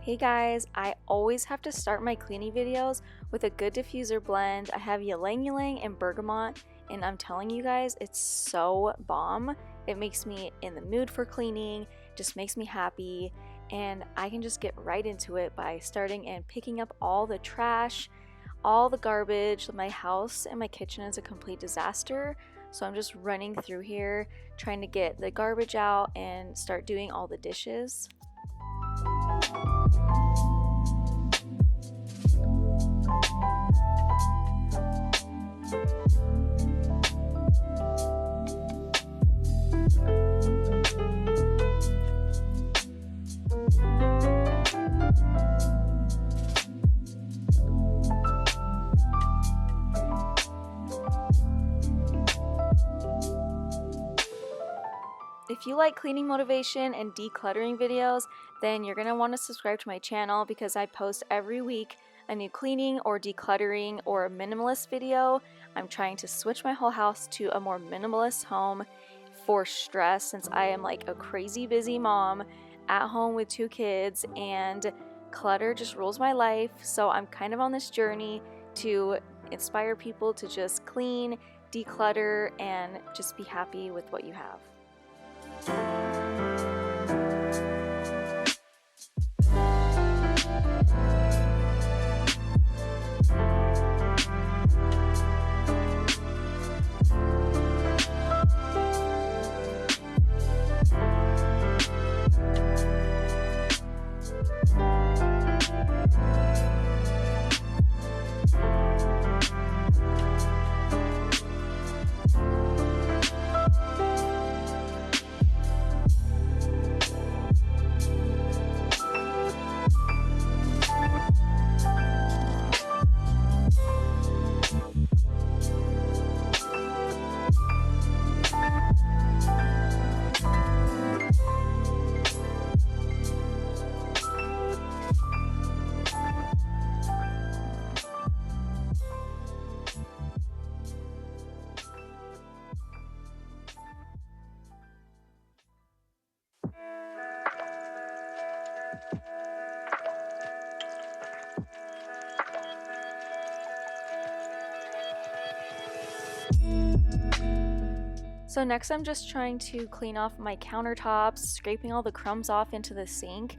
Hey guys, I always have to start my cleaning videos with a good diffuser blend. I have ylang ylang and bergamot, and I'm telling you guys, it's so bomb. It makes me in the mood for cleaning, just makes me happy, and I can just get right into it by starting and picking up all the trash, all the garbage. My house and my kitchen is a complete disaster, so I'm just running through here trying to get the garbage out and start doing all the dishes. If you like cleaning motivation and decluttering videos, then you're going to want to subscribe to my channel because I post every week a new cleaning or decluttering or minimalist video. I'm trying to switch my whole house to a more minimalist home for stress, since I am like a crazy busy mom at home with 2 kids and clutter just rules my life. So I'm kind of on this journey to inspire people to just clean, declutter, and just be happy with what you have. So next I'm just trying to clean off my countertops, scraping all the crumbs off into the sink,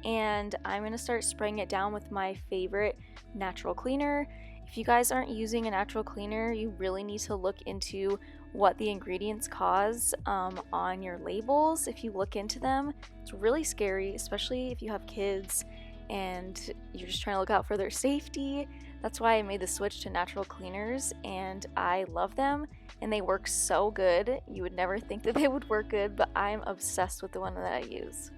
and I'm going to start spraying it down with my favorite natural cleaner. If you guys aren't using a natural cleaner, you really need to look into what the ingredients cause on your labels. If you look into them, it's really scary, especially if you have kids and you're just trying to look out for their safety. That's why I made the switch to natural cleaners, and I love them and they work so good. You would never think that they would work good, but I'm obsessed with the one that I use.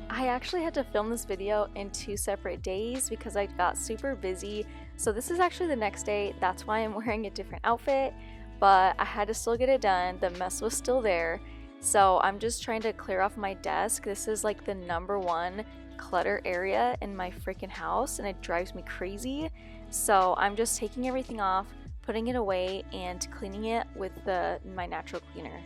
I actually had to film this video in 2 separate days because I got super busy. So this is actually the next day. That's why I'm wearing a different outfit, but I had to still get it done. The mess was still there. So I'm just trying to clear off my desk. This is like the #1 clutter area in my freaking house and it drives me crazy. So I'm just taking everything off, putting it away, and cleaning it with my natural cleaner.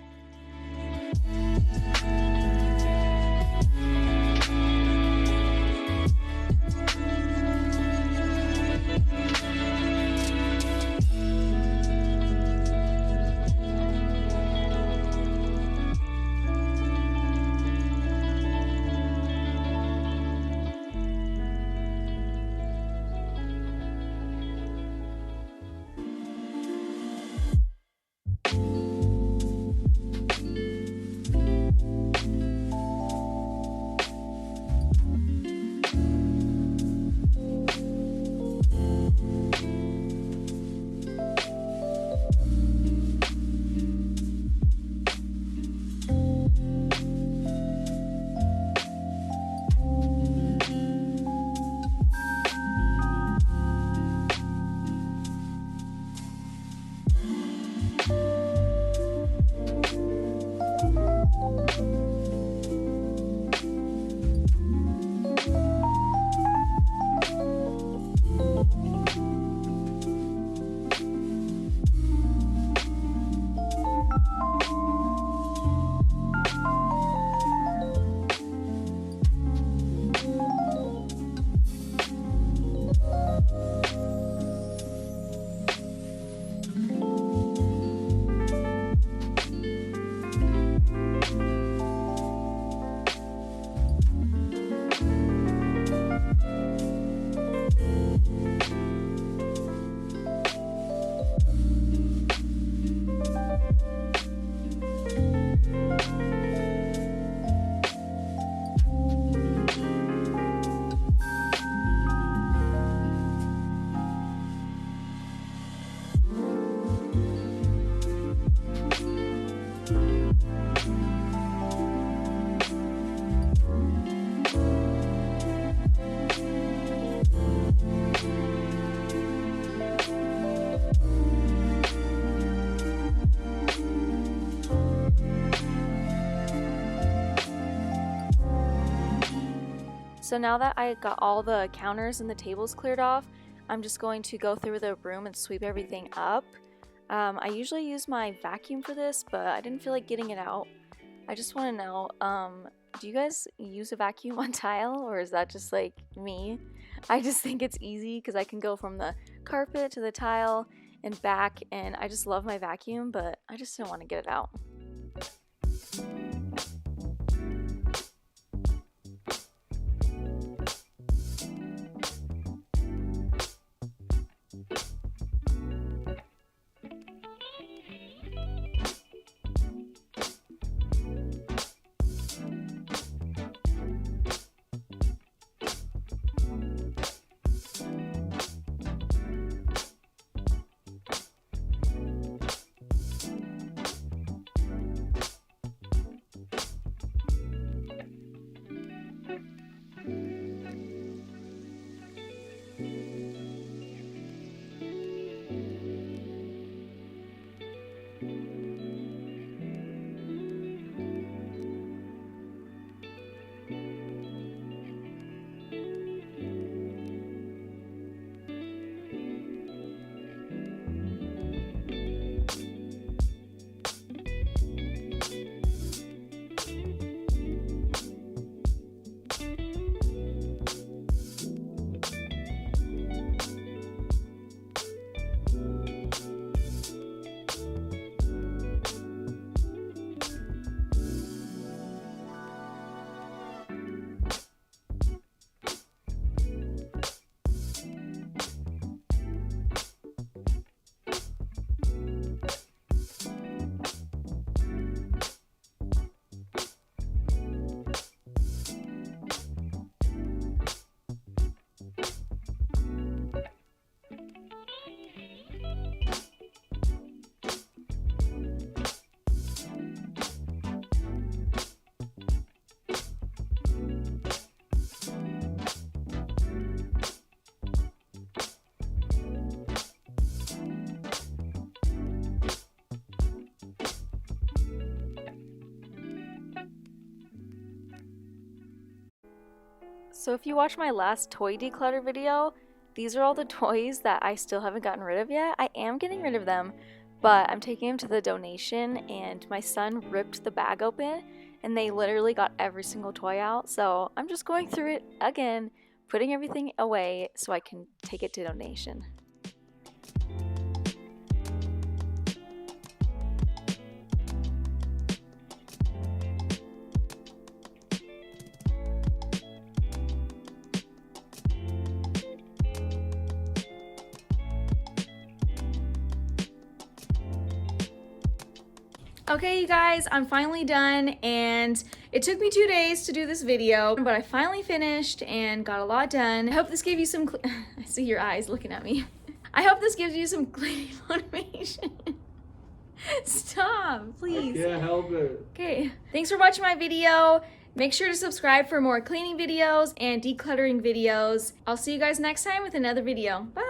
So now that I got all the counters and the tables cleared off, I'm just going to go through the room and sweep everything up. I usually use my vacuum for this, but I didn't feel like getting it out. I just want to know, do you guys use a vacuum on tile, or is that just like me? I just think it's easy because I can go from the carpet to the tile and back, and I just love my vacuum, but I just didn't want to get it out. So if you watched my last toy declutter video, these are all the toys that I still haven't gotten rid of yet. I am getting rid of them, but I'm taking them to the donation, and my son ripped the bag open and they literally got every single toy out. So I'm just going through it again, putting everything away so I can take it to donation. Okay, you guys, I'm finally done, and it took me 2 days to do this video, but I finally finished and got a lot done. I hope this gave you some I see your eyes looking at me. I hope this gives you some cleaning motivation. Stop, please. I can't help it. Okay, thanks for watching my video. Make sure to subscribe for more cleaning videos and decluttering videos. I'll see you guys next time with another video. Bye.